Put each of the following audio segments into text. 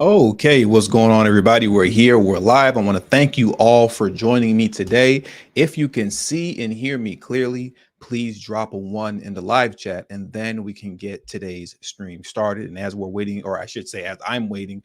Okay, what's going on, everybody? We're here, we're live. I want to thank you all for joining me today. If you can see and hear me clearly, please drop a one in the live chat and then we can get today's stream started. And as we're waiting, or I should say, as I'm waiting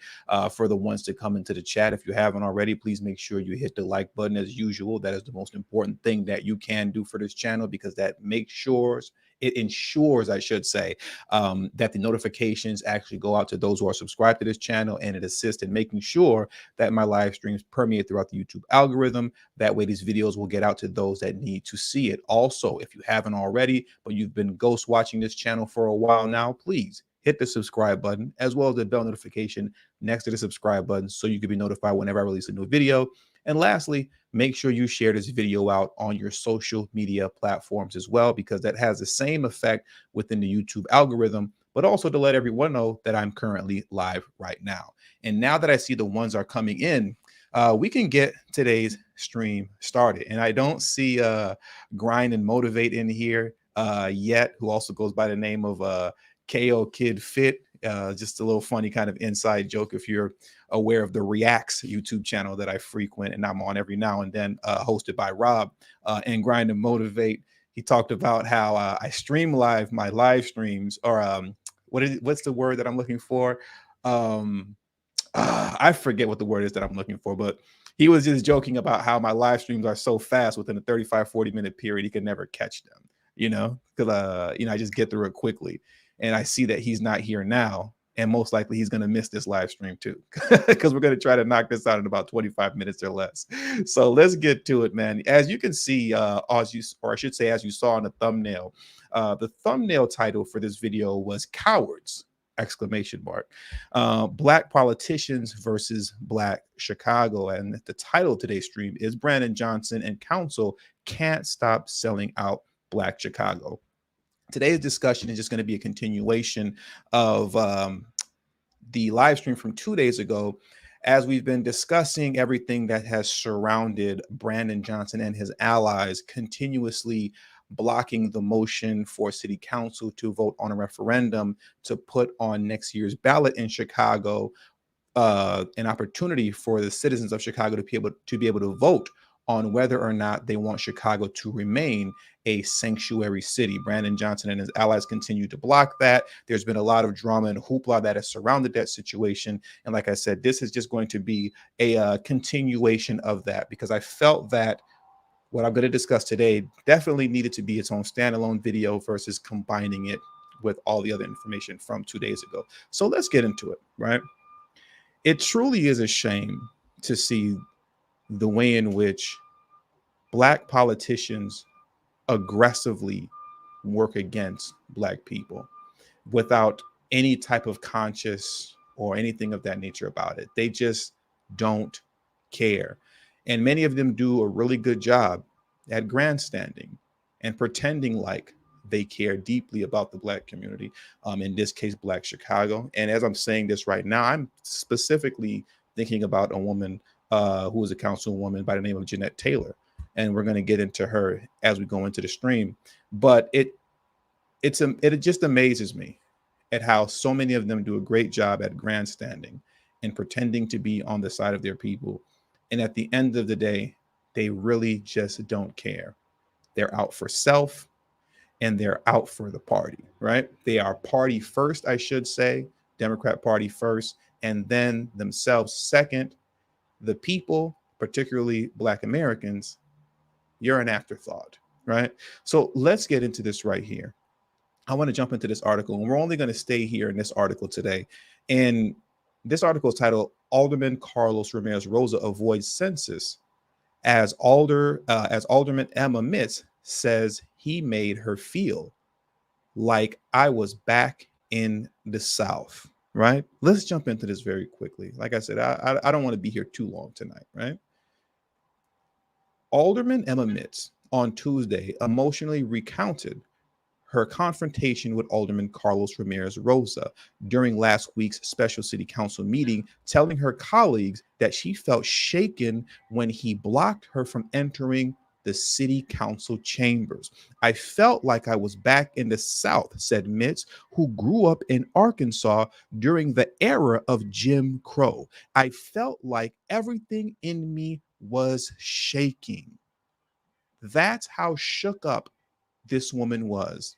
for the ones to come into the chat, if you haven't already, please make sure you hit the like button as usual. That is the most important thing that you can do for this channel because that makes sure it ensures, I should say, that the notifications actually go out to those who are subscribed to this channel, and it assists in making sure that my live streams permeate throughout the YouTube algorithm. That way, these videos will get out to those that need to see it. Also, if you haven't already, but you've been ghost watching this channel for a while now, please hit the subscribe button as well as the bell notification next to the subscribe button so you can be notified whenever I release a new video. And lastly, make sure you share this video out on your social media platforms as well, because that has the same effect within the YouTube algorithm, but also to let everyone know that I'm currently live right now. And now that I see the ones are coming in, we can get today's stream started. And I don't see Grind and Motivate in here yet, who also goes by the name of KO Kid Fit. Just a little funny kind of inside joke if you're aware of the Reacts YouTube channel that I frequent and I'm on every now and then, hosted by Rob and Grind and Motivate. He talked about how I stream live my live streams, or what's the word that I'm looking for? I forget what the word is that I'm looking for, but he was just joking about how my live streams are so fast within a 35-40 minute period, he could never catch them, because I just get through it quickly. And I see that he's not here now. And most likely he's going to miss this live stream too, because we're going to try to knock this out in about 25 minutes or less. So let's get to it, man. As you can see, as you saw in the thumbnail title for this video was "Cowards!" exclamation mark. Black politicians versus Black Chicago. And the title of today's stream is "Brandon Johnson and Council Can't Stop Selling Out Black Chicago." Today's discussion is just going to be a continuation of the live stream from 2 days ago, as we've been discussing everything that has surrounded Brandon Johnson and his allies continuously blocking the motion for city council to vote on a referendum to put on next year's ballot in Chicago an opportunity for the citizens of Chicago to be able to vote on whether or not they want Chicago to remain a sanctuary city. Brandon Johnson and his allies continue to block that. There's been a lot of drama and hoopla that has surrounded that situation. And like I said, this is just going to be a continuation of that, because I felt that what I'm going to discuss today definitely needed to be its own standalone video versus combining it with all the other information from 2 days ago. So let's get into it, right? It truly is a shame to see the way in which Black politicians aggressively work against Black people without any type of conscious or anything of that nature about it. They just don't care. And many of them do a really good job at grandstanding and pretending like they care deeply about the Black community, in this case, Black Chicago. And as I'm saying this right now, I'm specifically thinking about a woman who is a councilwoman by the name of Jeanette Taylor. And we're going to get into her as we go into the stream. But it just amazes me at how so many of them do a great job at grandstanding and pretending to be on the side of their people. And at the end of the day, they really just don't care. They're out for self and they're out for the party, right? They are party first, I should say, Democrat Party first, and then themselves second. The people, particularly Black Americans, you're an afterthought, right? So let's get into this right here. I want to jump into this article, and we're only going to stay here in this article today. And this article is titled "Alderman Carlos Ramirez-Rosa Avoids Census as Alderman Emma Mitz says he made her feel like I was back in the South." Right? Let's jump into this very quickly. Like I said, I don't want to be here too long tonight, right? Alderman Emma Mitz on Tuesday emotionally recounted her confrontation with Alderman Carlos Ramirez-Rosa during last week's special city council meeting, telling her colleagues that she felt shaken when he blocked her from entering the city council chambers. I felt like I was back in the South, said Mitz, who grew up in Arkansas during the era of Jim Crow. I felt like everything in me was shaking. That's how shook up this woman was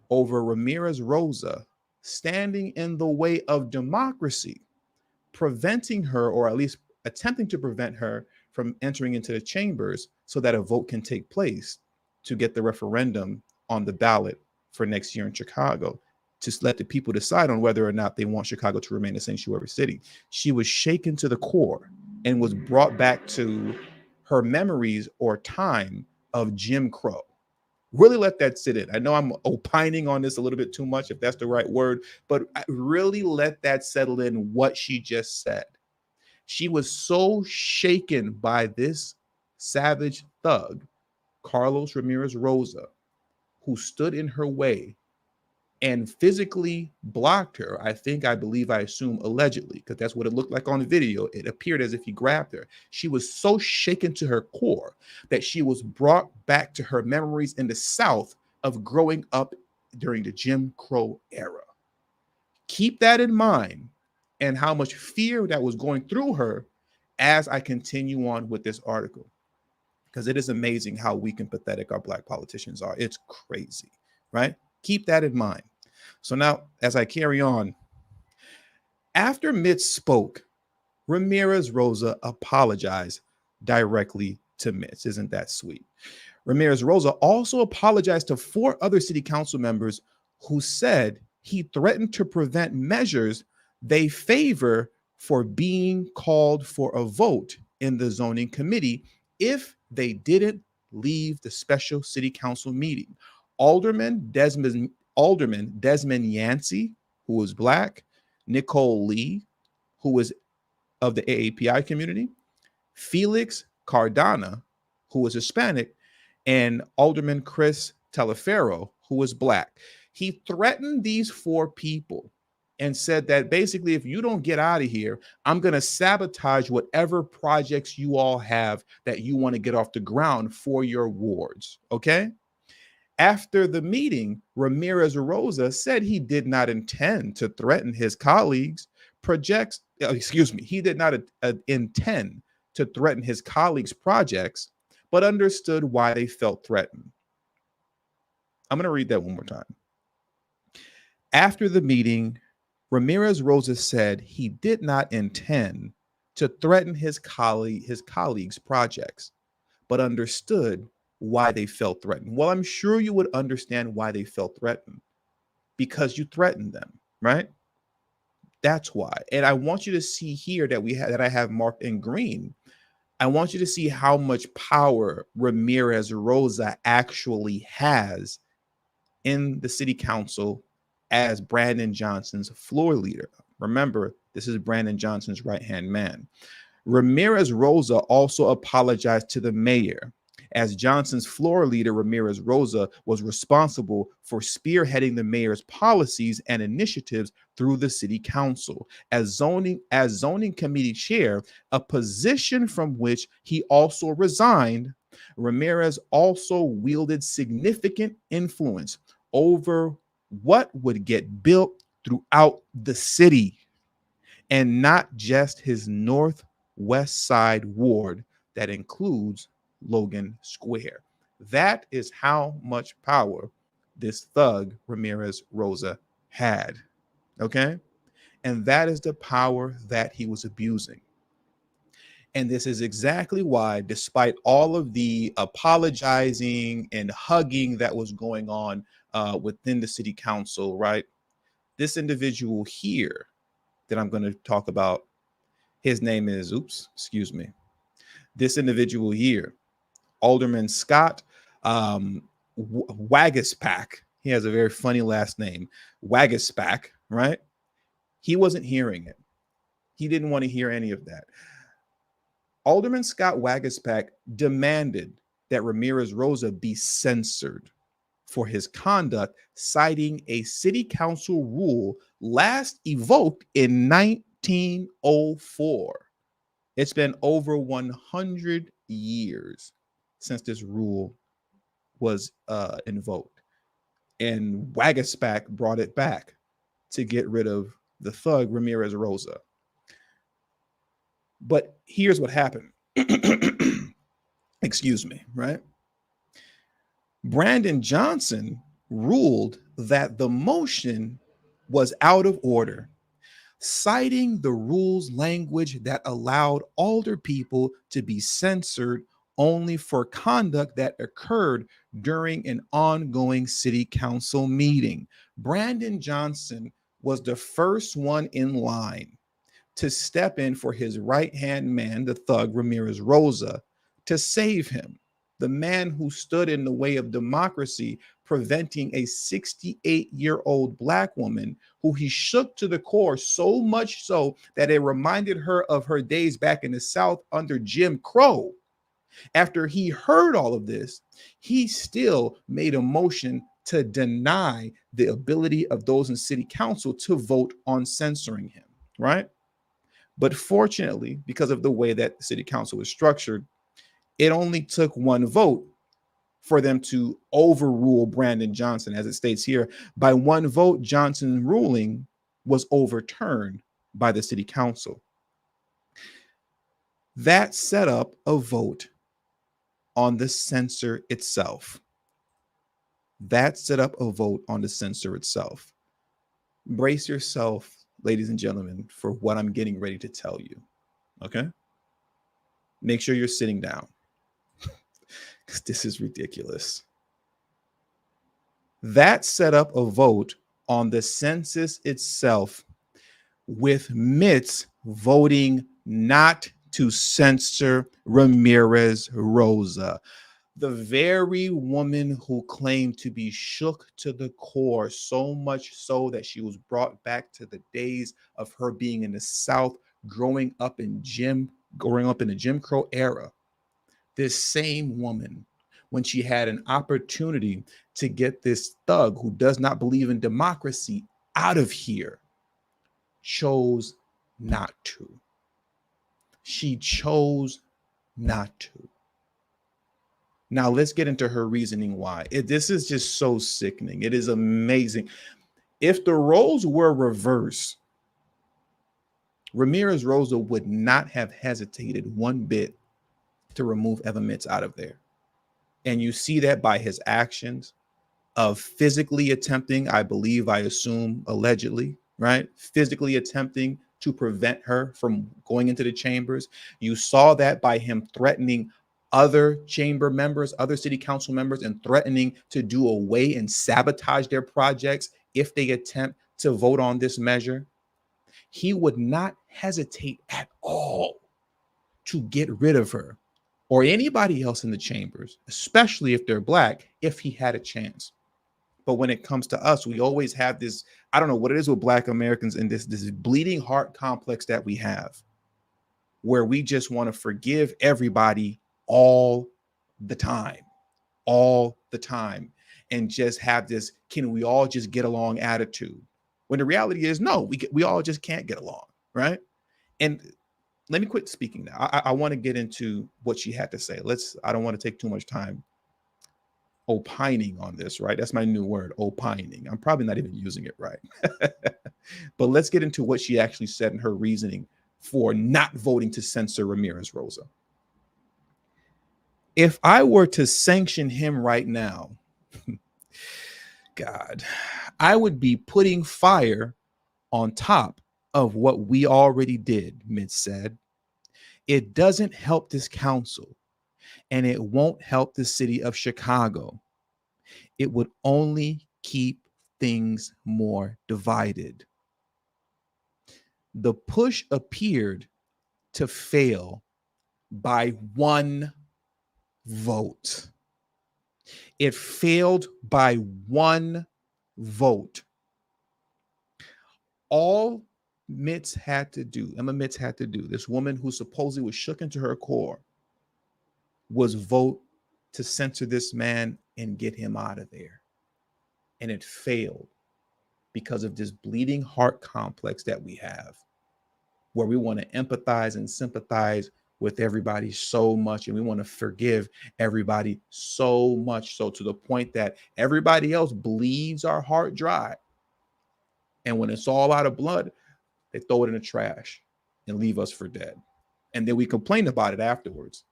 over Ramirez-Rosa standing in the way of democracy, preventing her, or at least attempting to prevent her from entering into the chambers so that a vote can take place to get the referendum on the ballot for next year in Chicago, to let the people decide on whether or not they want Chicago to remain a sanctuary city. She was shaken to the core and was brought back to her memories or time of Jim Crow. Really let that sit in. I know I'm opining on this a little bit too much, if that's the right word, but really let that settle in what she just said. She was so shaken by this savage thug, Carlos Ramirez-Rosa, who stood in her way and physically blocked her. I believe, I assume allegedly, because that's what it looked like on the video. It appeared as if he grabbed her. She was so shaken to her core that she was brought back to her memories in the South of growing up during the Jim Crow era. Keep that in mind, and how much fear that was going through her as I continue on with this article, because it is amazing how weak and pathetic our Black politicians are. It's crazy, right? Keep that in mind. So now, as I carry on, after Mitz spoke, Ramirez-Rosa apologized directly to Mitz. Isn't that sweet? Ramirez-Rosa also apologized to 4 other city council members who said he threatened to prevent measures they favor for being called for a vote in the zoning committee if they didn't leave the special city council meeting. Alderman Desmond Yancey, who was Black, Nicole Lee, who was of the AAPI community, Felix Cardona, who was Hispanic, and Alderman Chris Telefero, who was Black. He threatened these 4 people and said that basically, if you don't get out of here, I'm going to sabotage whatever projects you all have that you want to get off the ground for your wards. Okay? After the meeting, Ramirez-Rosa said he did not intend to threaten his colleagues' projects. He did not intend to threaten his colleagues' projects, but understood why they felt threatened. I'm going to read that one more time. After the meeting, Ramirez-Rosa said he did not intend to threaten his colleagues' projects, but understood why they felt threatened. Well, I'm sure you would understand why they felt threatened, because you threatened them, right? That's why. And I want you to see here that I have marked in green. I want you to see how much power Ramirez-Rosa actually has in the city council as Brandon Johnson's floor leader. Remember, this is Brandon Johnson's right-hand man. Ramirez-Rosa also apologized to the mayor. As Johnson's floor leader, Ramirez-Rosa was responsible for spearheading the mayor's policies and initiatives through the city council. As zoning committee chair, a position from which he also resigned, Ramirez also wielded significant influence over what would get built throughout the city, and not just his northwest side ward that includes Logan Square. That is how much power this thug Ramirez-Rosa had. Okay? And that is the power that he was abusing. And this is exactly why, despite all of the apologizing and hugging that was going on within the city council, right? This individual here that I'm going to talk about, his name is, this individual here, Alderman Scott Wagispack. He has a very funny last name, Wagispack, right? He wasn't hearing it. He didn't want to hear any of that. Alderman Scott Wagispack demanded that Ramirez-Rosa be censored for his conduct, citing a city council rule last evoked in 1904. It's been over 100 years since this rule was invoked. And Wagaspack brought it back to get rid of the thug Ramirez-Rosa. But here's what happened. Excuse me, right? Brandon Johnson ruled that the motion was out of order, citing the rules language that allowed older people to be censored only for conduct that occurred during an ongoing city council meeting. Brandon Johnson was the first one in line to step in for his right-hand man, the thug Ramirez-Rosa, to save him, the man who stood in the way of democracy, preventing a 68-year-old Black woman who he shook to the core, so much so that it reminded her of her days back in the South under Jim Crow. After he heard all of this, he still made a motion to deny the ability of those in city council to vote on censoring him, right? But fortunately, because of the way that the city council was structured, it only took one vote for them to overrule Brandon Johnson. As it states here, by one vote, Johnson's ruling was overturned by the city council. That set up a vote on the censure itself. Brace yourself, ladies and gentlemen, for what I'm getting ready to tell you. Okay? Make sure you're sitting down, because this is ridiculous. That set up a vote on the census itself, with MITS voting not to censor Ramirez-Rosa, the very woman who claimed to be shook to the core, so much so that she was brought back to the days of her being in the South, growing up in the Jim Crow era. This same woman, when she had an opportunity to get this thug who does not believe in democracy out of here, chose not to. She chose not to. Now let's get into her reasoning why. This is just so sickening. It is amazing. If the roles were reversed, Ramirez-Rosa would not have hesitated one bit to remove Eva Mitz out of there. And you see that by his actions of physically attempting, I assume, allegedly, right? Physically attempting to prevent her from going into the chambers. You saw that by him threatening other chamber members, other city council members, and threatening to do away and sabotage their projects if they attempt to vote on this measure. He would not hesitate at all to get rid of her or anybody else in the chambers, especially if they're Black, if he had a chance. But when it comes to us, we always have this, I don't know what it is with Black Americans and this bleeding heart complex that we have, where we just want to forgive everybody all the time, and just have this, can we all just get along attitude? When the reality is, no, we all just can't get along, right? And let me quit speaking now. I want to get into what she had to say. I don't want to take too much time opining on this, right? That's my new word, opining. I'm probably not even using it right. But let's get into what she actually said in her reasoning for not voting to censor Ramirez-Rosa. If I were to sanction him right now, God, I would be putting fire on top of what we already did, Mitz said. It doesn't help this council, and it won't help the city of Chicago. It would only keep things more divided. The push appeared to fail by one vote. It failed by one vote. All Emma Mitz had to do, this woman who supposedly was shook into her core, was vote to censor this man and get him out of there. And it failed because of this bleeding heart complex that we have, where we want to empathize and sympathize with everybody so much, and we want to forgive everybody so much, so to the point that everybody else bleeds our heart dry. And when it's all out of blood, they throw it in the trash and leave us for dead. And then we complain about it afterwards,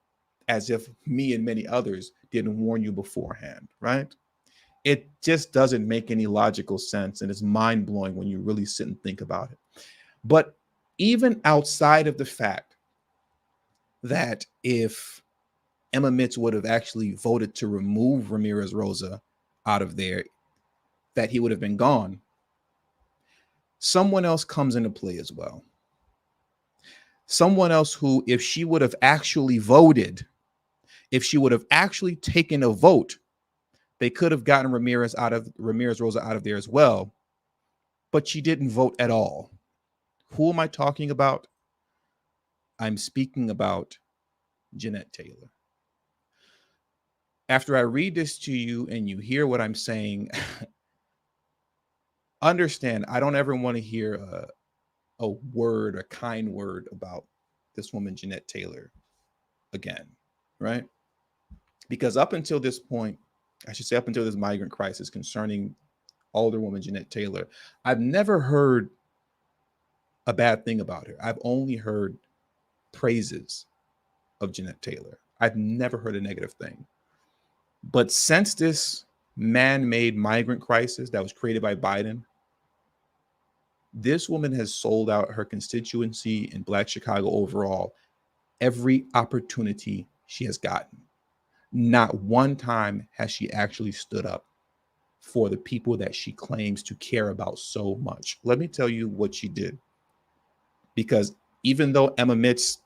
as if me and many others didn't warn you beforehand, right? It just doesn't make any logical sense. And it's mind blowing when you really sit and think about it. But even outside of the fact that if Immigrants would have actually voted to remove Ramirez-Rosa out of there, that he would have been gone, someone else comes into play as well. Someone else who, if she would have actually voted, if she would have actually taken a vote, they could have gotten Ramirez-Rosa out of there as well. But she didn't vote at all. Who am I talking about? I'm speaking about Jeanette Taylor. After I read this to you and you hear what I'm saying, understand, I don't ever want to hear a word, a kind word about this woman, Jeanette Taylor, again, right? Because up until this point, I should say up until this migrant crisis concerning Alderwoman Jeanette Taylor, I've never heard a bad thing about her. I've only heard praises of Jeanette Taylor. I've never heard a negative thing. But since this man-made migrant crisis that was created by Biden, this woman has sold out her constituency in Black Chicago overall every opportunity she has gotten. Not one time has she actually stood up for the people that she claims to care about so much. Let me tell you what she did. Because even though Emma Mitz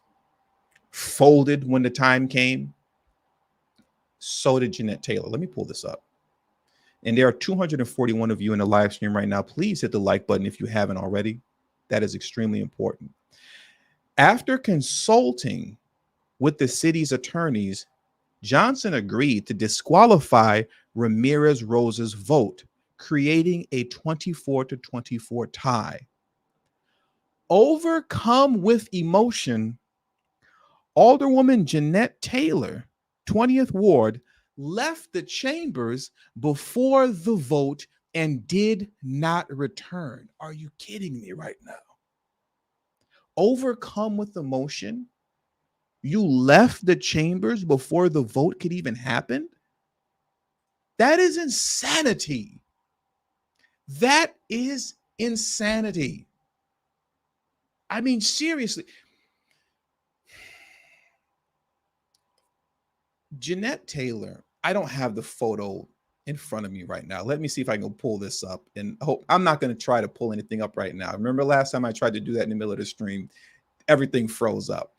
folded when the time came, so did Jeanette Taylor. Let me pull this up. And there are 241 of you in the live stream right now. Please hit the like button if you haven't already. That is extremely important. After consulting with the city's attorneys, Johnson agreed to disqualify Ramirez-Rosa's vote, creating a 24-24 tie. Overcome with emotion, Alderwoman Jeanette Taylor, 20th Ward, left the chambers before the vote and did not return. Are you kidding me right now? Overcome with emotion, you left the chambers before the vote could even happen? That is insanity. That is insanity. I mean, seriously. Jeanette Taylor, I don't have the photo in front of me right now. Let me see if I can pull this up. And hope I'm not going to try to pull anything up right now. Remember last time I tried to do that in the middle of the stream, everything froze up.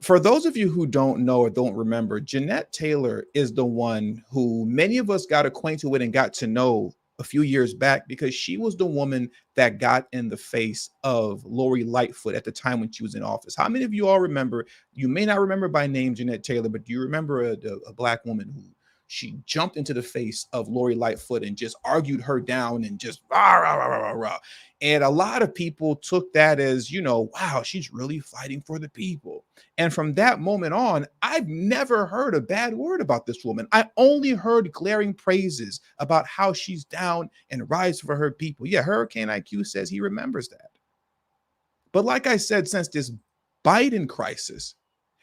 For those of you who don't know or don't remember, Jeanette Taylor is the one who many of us got acquainted with and got to know a few years back, because she was the woman that got in the face of Lori Lightfoot at the time when she was in office. How many of you all remember? You may not remember by name Jeanette Taylor, but do you remember a Black woman who she jumped into the face of Lori Lightfoot and just argued her down and just rah, rah, rah, rah, rah. And a lot of people took that as, you know, wow, she's really fighting for the people. And from that moment on, I've never heard a bad word about this woman. I only heard glaring praises about how she's down and rides for her people. Yeah, Hurricane IQ says he remembers that. But like I said, since this Biden crisis,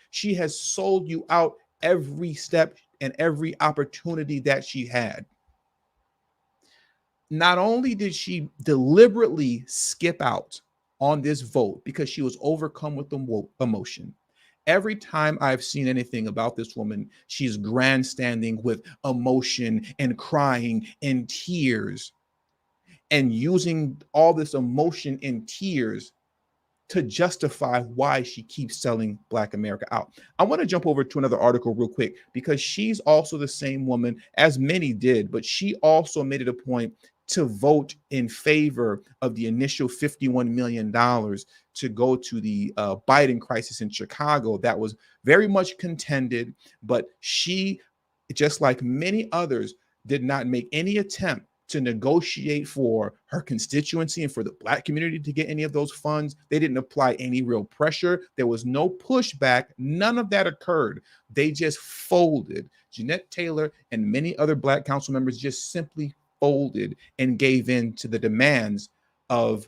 she has sold you out every step and every opportunity that she had. Not only did she deliberately skip out on this vote because she was overcome with emotion. Every time I've seen anything about this woman, she's grandstanding with emotion and crying and tears and using all this emotion and tears to justify why she keeps selling Black America out. I want to jump over to another article real quick, because she's also the same woman, as many did, but she also made it a point to vote in favor of the initial $51 million to go to the Biden crisis in Chicago. That was very much contended, but she, just like many others, did not make any attempt to negotiate for her constituency and for the Black community to get any of those funds. They didn't apply any real pressure. There was no pushback. None of that occurred. They just folded. Jeanette Taylor and many other Black council members just simply folded and gave in to the demands of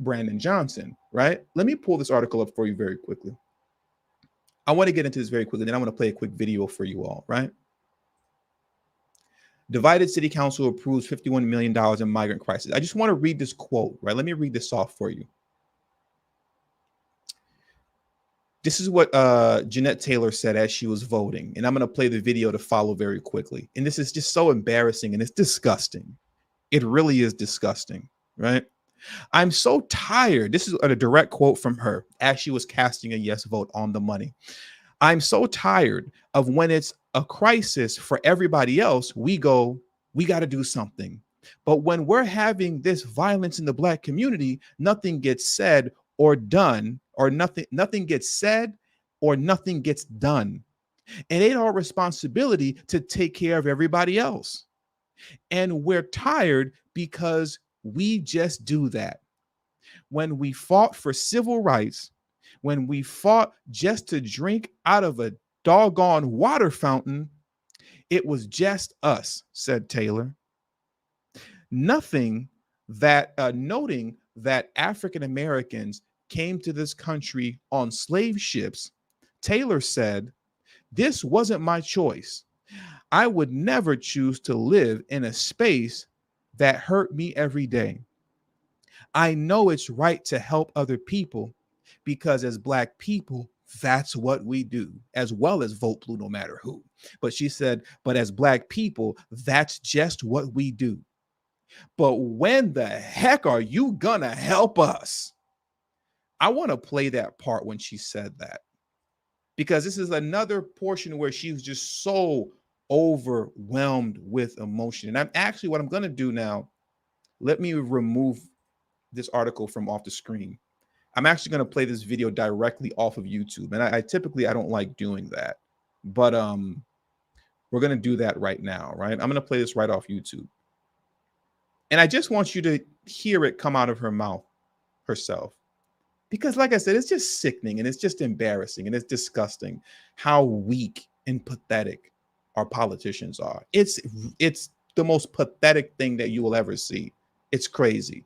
Brandon Johnson, right? Let me pull this article up for you very quickly. I want to get into this very quickly, then I want to play a quick video for you all, right? Divided City Council approves $51 million in migrant crisis. I just want to read this quote, right? Let me read this off for you. This is what Jeanette Taylor said as she was voting. And I'm going to play the video to follow very quickly. And this is just so embarrassing and it's disgusting. It really is disgusting, right? I'm so tired. This is a direct quote from her as she was casting a yes vote on the money. I'm so tired of when it's a crisis for everybody else, we go, we got to do something. But when we're having this violence in the Black community, nothing gets said or done, or nothing gets said or nothing gets done. And it's our responsibility to take care of everybody else. And we're tired because we just do that. When we fought for civil rights, when we fought just to drink out of a doggone water fountain, it was just us, said Taylor. Noting that African Americans came to this country on slave ships, Taylor said, "This wasn't my choice. I would never choose to live in a space that hurt me every day. I know it's right to help other people because as Black people, that's what we do, as well as vote blue no matter who." But she said, but as Black people, that's just what we do. But when the heck are you gonna help us? I want to play that part when she said that, because this is another portion where she was just so overwhelmed with emotion. And what I'm going to do now, let me remove this article from off the screen. I'm actually going to play this video directly off of YouTube. And I typically don't like doing that, but we're going to do that right now, right? I'm going to play this right off YouTube. And I just want you to hear it come out of her mouth herself. Because like I said, it's just sickening and it's just embarrassing and it's disgusting how weak and pathetic our politicians are. It's the most pathetic thing that you will ever see. It's crazy.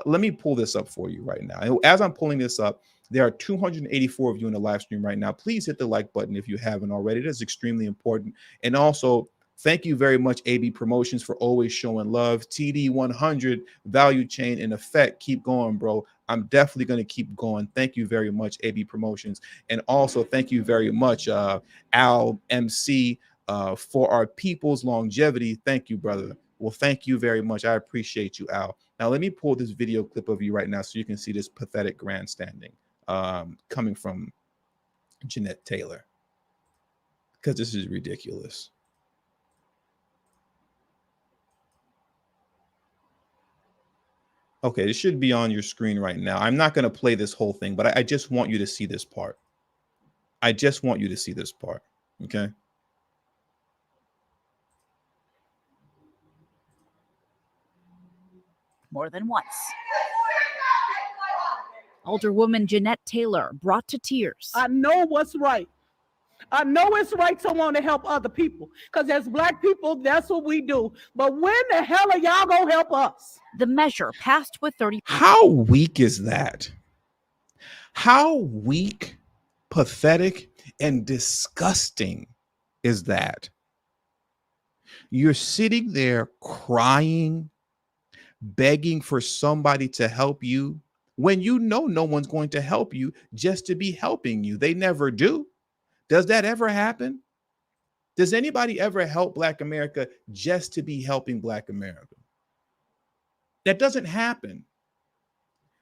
Let me pull this up for you right now. And as I'm pulling this up, there are 284 of you in the live stream right now. Please hit the like button if you haven't already. It is extremely important. And also, thank you very much, AB Promotions, for always showing love. TD100 value chain in effect. Keep going, bro. I'm definitely going to keep going. Thank you very much, AB Promotions. And also thank you very much, Al MC, for our people's longevity. Thank you, brother. Well, thank you very much. I appreciate you, Al. Now, let me pull this video clip of you right now so you can see this pathetic grandstanding coming from Jeanette Taylor, because this is ridiculous. Okay, it should be on your screen right now. I'm not going to play this whole thing, but I just want you to see this part. I just want you to see this part, okay? More than once. Alderwoman Jeanette Taylor brought to tears. I know what's right. I know it's right to want to help other people, because as Black people, that's what we do. But when the hell are y'all going to help us? The measure passed with 30. How weak is that? How weak, pathetic, and disgusting is that? You're sitting there crying, begging for somebody to help you when you know no one's going to help you just to be helping you. They never do. Does that ever happen? Does anybody ever help Black America just to be helping Black America? That doesn't happen.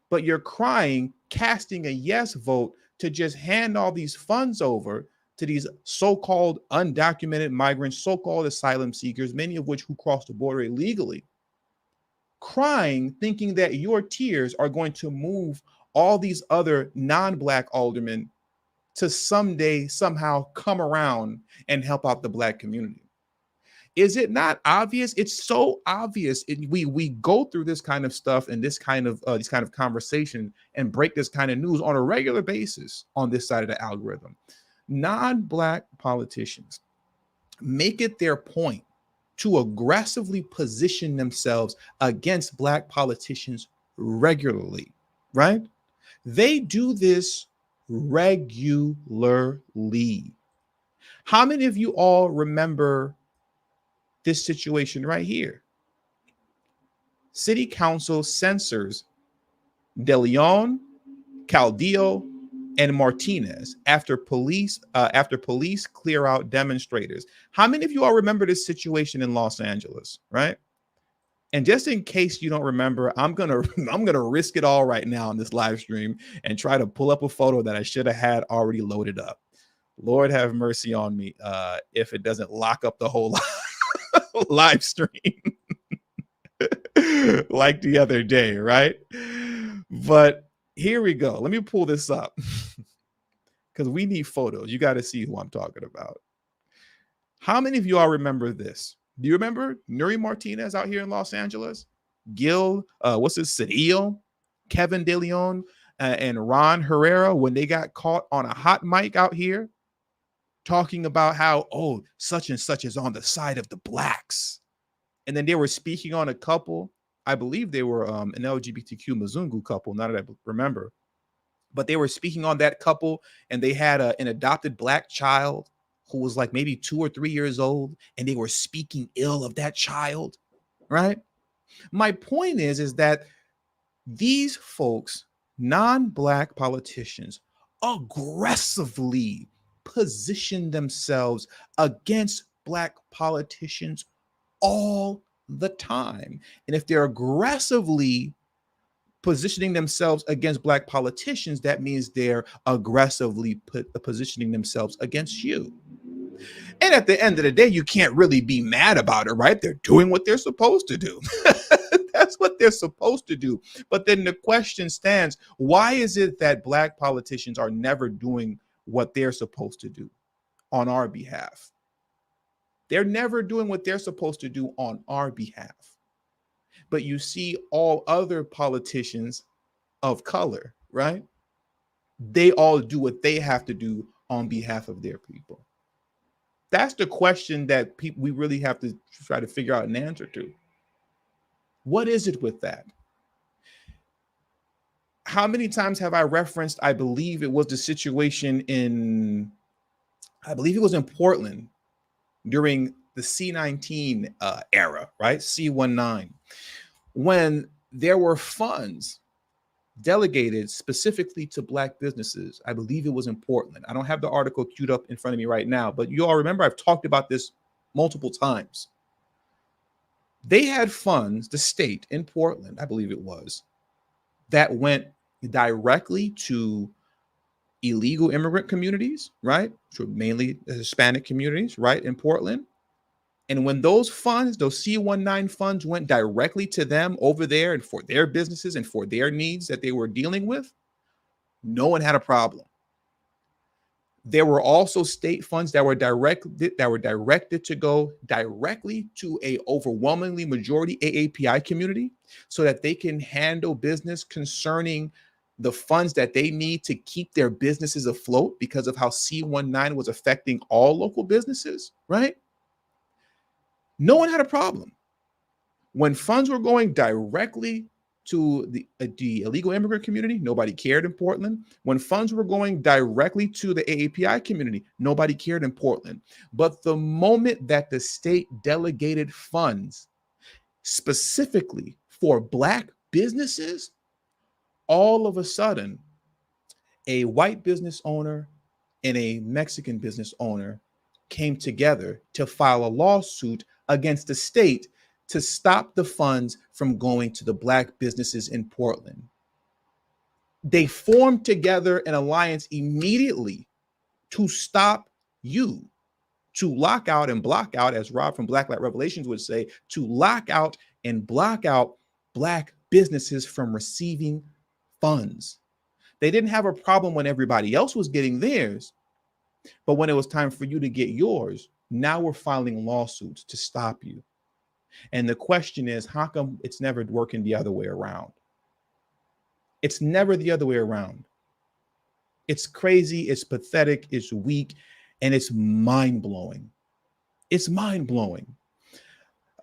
But you're crying, casting a yes vote to just hand all these funds over to these so-called undocumented migrants, so-called asylum seekers, many of which who cross the border illegally. Crying, thinking that your tears are going to move all these other non-Black aldermen to someday somehow come around and help out the Black community. Is it not obvious? It's so obvious. We go through this kind of stuff and this kind of conversation and break this kind of news on a regular basis on this side of the algorithm. Non-Black politicians make it their point to aggressively position themselves against Black politicians regularly, right? They do this regularly. How many of you all remember this situation right here? City Council censors De Leon, Caldillo, and Martinez after police clear out demonstrators. How many of you all remember this situation in Los Angeles, right? And just in case you don't remember, I'm gonna risk it all right now on this live stream and try to pull up a photo that I should have had already loaded up. Lord have mercy on me if it doesn't lock up the whole live stream like the other day, right? But here we go. Let me pull this up because we need photos. You got to see who I'm talking about. How many of you all remember this? Do you remember Nuri Martinez out here in Los Angeles? Gil, Cedillo, Kevin De Leon, and Ron Herrera, when they got caught on a hot mic out here talking about how, oh, such and such is on the side of the Blacks. And then they were speaking on a couple. I believe they were an LGBTQ Mzungu couple, now that I remember. But they were speaking on that couple, and they had an adopted Black child who was like maybe 2 or 3 years old, and they were speaking ill of that child, right? My point is that these folks, non-Black politicians, aggressively position themselves against Black politicians all the time. And if they're aggressively positioning themselves against Black politicians, that means they're aggressively positioning themselves against you. And at the end of the day, you can't really be mad about it, right? They're doing what they're supposed to do. That's what they're supposed to do. But then the question stands, why is it that Black politicians are never doing what they're supposed to do on our behalf? They're never doing what they're supposed to do on our behalf. But you see all other politicians of color, right? They all do what they have to do on behalf of their people. That's the question that we really have to try to figure out an answer to. What is it with that? How many times have I referenced, I believe it was the situation in Portland during the C-19 era, right? C-19, when there were funds delegated specifically to Black businesses. I believe it was in Portland. I don't have the article queued up in front of me right now, but you all remember I've talked about this multiple times. They had funds, the state in Portland, I believe it was, that went directly to illegal immigrant communities, right? So mainly Hispanic communities, right, in Portland. And when those funds, those C-19 funds went directly to them over there and for their businesses and for their needs that they were dealing with, no one had a problem. There were also state funds that were directed to go directly to a overwhelmingly majority AAPI community so that they can handle business concerning the funds that they need to keep their businesses afloat because of how C-19 was affecting all local businesses, right? No one had a problem. When funds were going directly to the illegal immigrant community, nobody cared in Portland. When funds were going directly to the AAPI community, nobody cared in Portland. But the moment that the state delegated funds specifically for Black businesses, all of a sudden, a white business owner and a Mexican business owner came together to file a lawsuit against the state to stop the funds from going to the Black businesses in Portland. They formed together an alliance immediately to stop you, to lock out and block out, as Rob from Blacklight Revelations would say, to lock out and block out Black businesses from receiving funds. They didn't have a problem when everybody else was getting theirs, but when it was time for you to get yours, Now we're filing lawsuits to stop you. And the question is, how come it's never working the other way around? It's never the other way around. It's crazy, it's pathetic, it's weak, and it's mind-blowing. It's mind-blowing.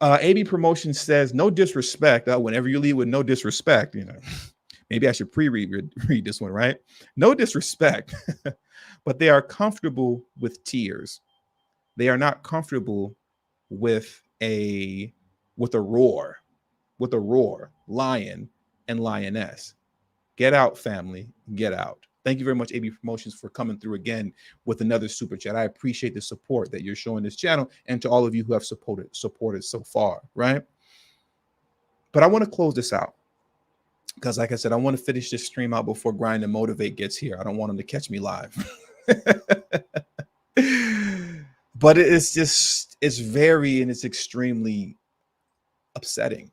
AB Promotion says, no disrespect. Whenever you leave with no disrespect, maybe I should read this one, right? No disrespect, but they are comfortable with tears. They are not comfortable with a roar, lion and lioness. Get out, family, get out. Thank you very much, AB Promotions, for coming through again with another super chat. I appreciate the support that you're showing this channel, and to all of you who have supported so far, right? But I want to close this out because, like I said, I want to finish this stream out before Grind and Motivate gets here. I don't want him to catch me live. But it's extremely upsetting,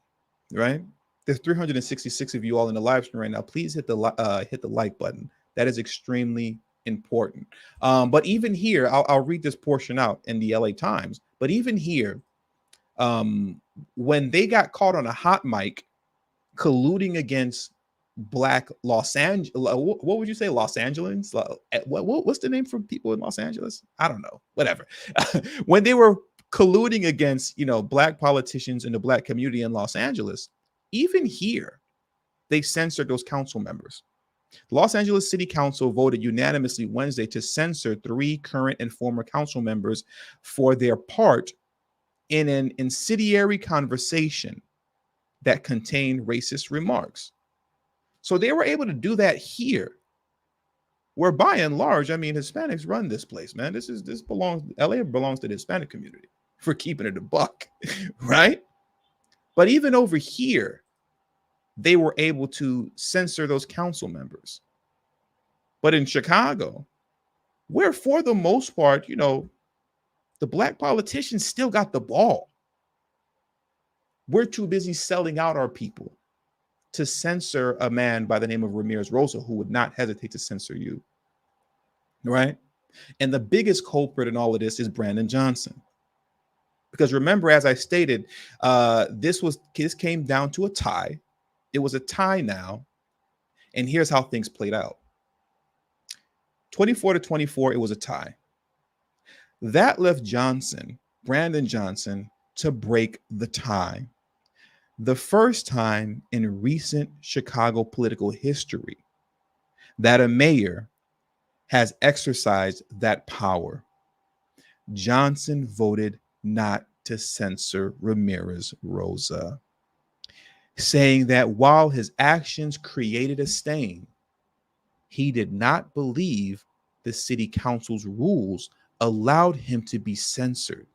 right? There's 366 of you all in the live stream right now. Please hit the like button. That is extremely important. But even here, I'll read this portion out in the LA Times. But even here, when they got caught on a hot mic colluding against Black Los Angeles, what would you say, Los Angeles? What's the name for people in Los Angeles? I don't know. Whatever. When they were colluding against, Black politicians in the Black community in Los Angeles, even here, they censored those council members. The Los Angeles City Council voted unanimously Wednesday to censor 3 current and former council members for their part in an incendiary conversation that contained racist remarks. So they were able to do that here, where by and large, Hispanics run this place, man. LA belongs to the Hispanic community, for keeping it a buck, right? But even over here, they were able to censor those council members. But in Chicago, where for the most part, the Black politicians still got the ball. We're too busy selling out our people to censor a man by the name of Ramirez-Rosa, who would not hesitate to censor you, right? And the biggest culprit in all of this is Brandon Johnson. Because remember, as I stated, this came down to a tie. It was a tie now. And here's how things played out. 24-24, it was a tie. That left Brandon Johnson, to break the tie. The first time in recent Chicago political history that a mayor has exercised that power. Johnson voted not to censor Ramirez-Rosa, saying that while his actions created a stain, he did not believe the city council's rules allowed him to be censored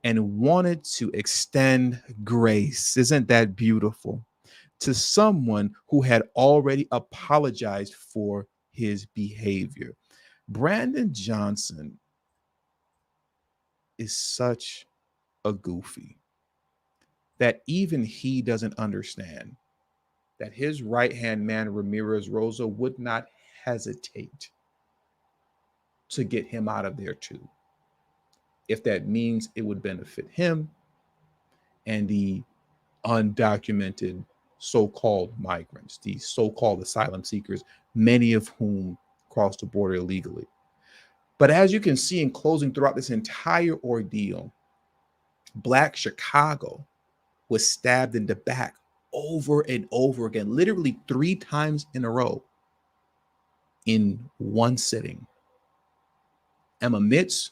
and wanted to extend grace. Isn't that beautiful? To someone who had already apologized for his behavior. Brandon Johnson is such a goofy that even he doesn't understand that his right-hand man, Ramirez-Rosa, would not hesitate to get him out of there too, if that means it would benefit him and the undocumented so-called migrants, these so-called asylum seekers, many of whom crossed the border illegally. But as you can see in closing, throughout this entire ordeal, Black Chicago was stabbed in the back over and over again, literally 3 times in a row in one sitting. Emma Mitz,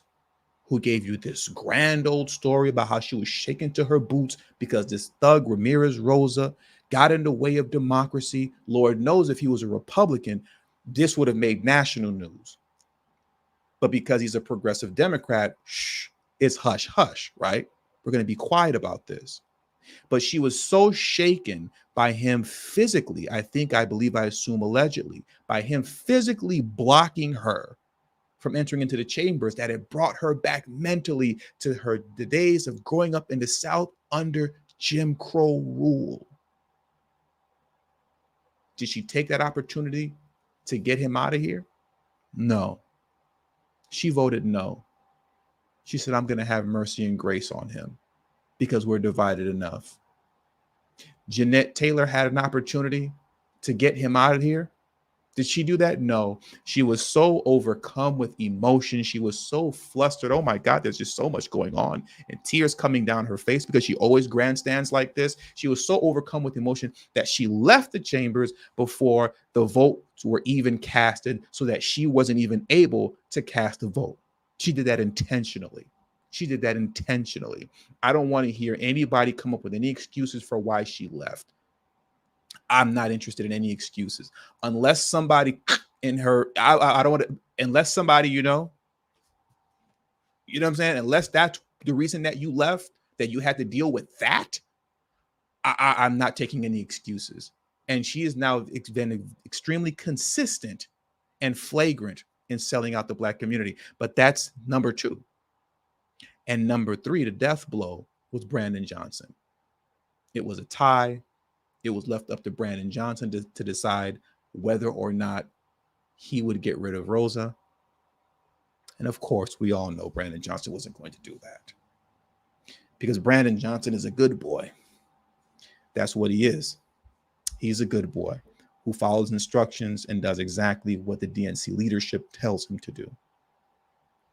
who gave you this grand old story about how she was shaken to her boots because this thug Ramirez-Rosa got in the way of democracy. Lord knows if he was a Republican, this would have made national news. But because he's a progressive Democrat, it's hush hush, right? We're going to be quiet about this. But she was so shaken by him physically, I assume allegedly, by him physically blocking her from entering into the chambers, that it brought her back mentally to the days of growing up in the South under Jim Crow rule. Did she take that opportunity to get him out of here? No. She voted no. She said, I'm going to have mercy and grace on him because we're divided enough. Jeanette Taylor had an opportunity to get him out of here. Did she do that? No. She was so overcome with emotion. She was so flustered. Oh my God, there's just so much going on. And tears coming down her face because she always grandstands like this. She was so overcome with emotion that she left the chambers before the votes were even casted so that she wasn't even able to cast a vote. She did that intentionally. She did that intentionally. I don't want to hear anybody come up with any excuses for why she left. I'm not interested in any excuses unless somebody in her, I don't want to, unless somebody, you know what I'm saying? Unless that's the reason that you left, that you had to deal with that. I'm not taking any excuses. And she has now been extremely consistent and flagrant in selling out the Black community. But that's number two. And number three, the death blow was Brandon Johnson. It was a tie. It was left up to Brandon Johnson to decide whether or not he would get rid of Rosa. And of course, we all know Brandon Johnson wasn't going to do that because Brandon Johnson is a good boy. That's what he is. He's a good boy who follows instructions and does exactly what the DNC leadership tells him to do.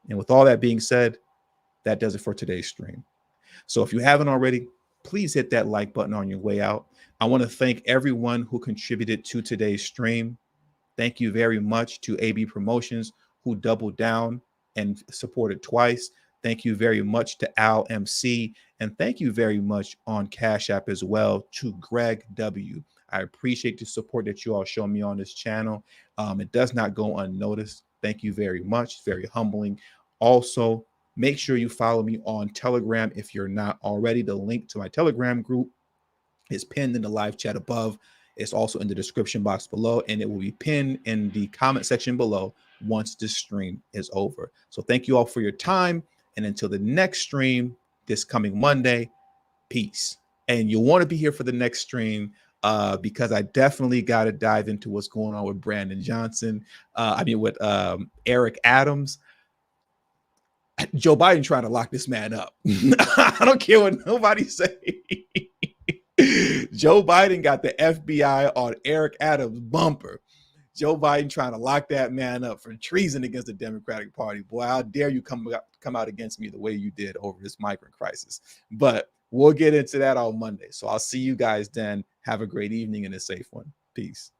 And with all that being said, that does it for today's stream. So if you haven't already, please hit that like button on your way out. I want to thank everyone who contributed to today's stream. Thank you very much to AB Promotions who doubled down and supported twice. Thank you very much to Al MC. And thank you very much on Cash App as well to Greg W. I appreciate the support that you all show me on this channel. It does not go unnoticed. Thank you very much. It's very humbling. Also, make sure you follow me on Telegram if you're not already. The link to my Telegram group is pinned in the live chat above. It's also in the description box below, and it will be pinned in the comment section below once this stream is over. So thank you all for your time. And until the next stream this coming Monday, peace. And you'll want to be here for the next stream because I definitely got to dive into what's going on with Brandon Johnson. With Eric Adams. Joe Biden trying to lock this man up. I don't care what nobody say. Joe Biden got the FBI on Eric Adams' bumper. Joe Biden trying to lock that man up for treason against the Democratic Party. Boy, how dare you come out against me the way you did over this migrant crisis. But we'll get into that on Monday. So I'll see you guys then. Have a great evening and a safe one. Peace.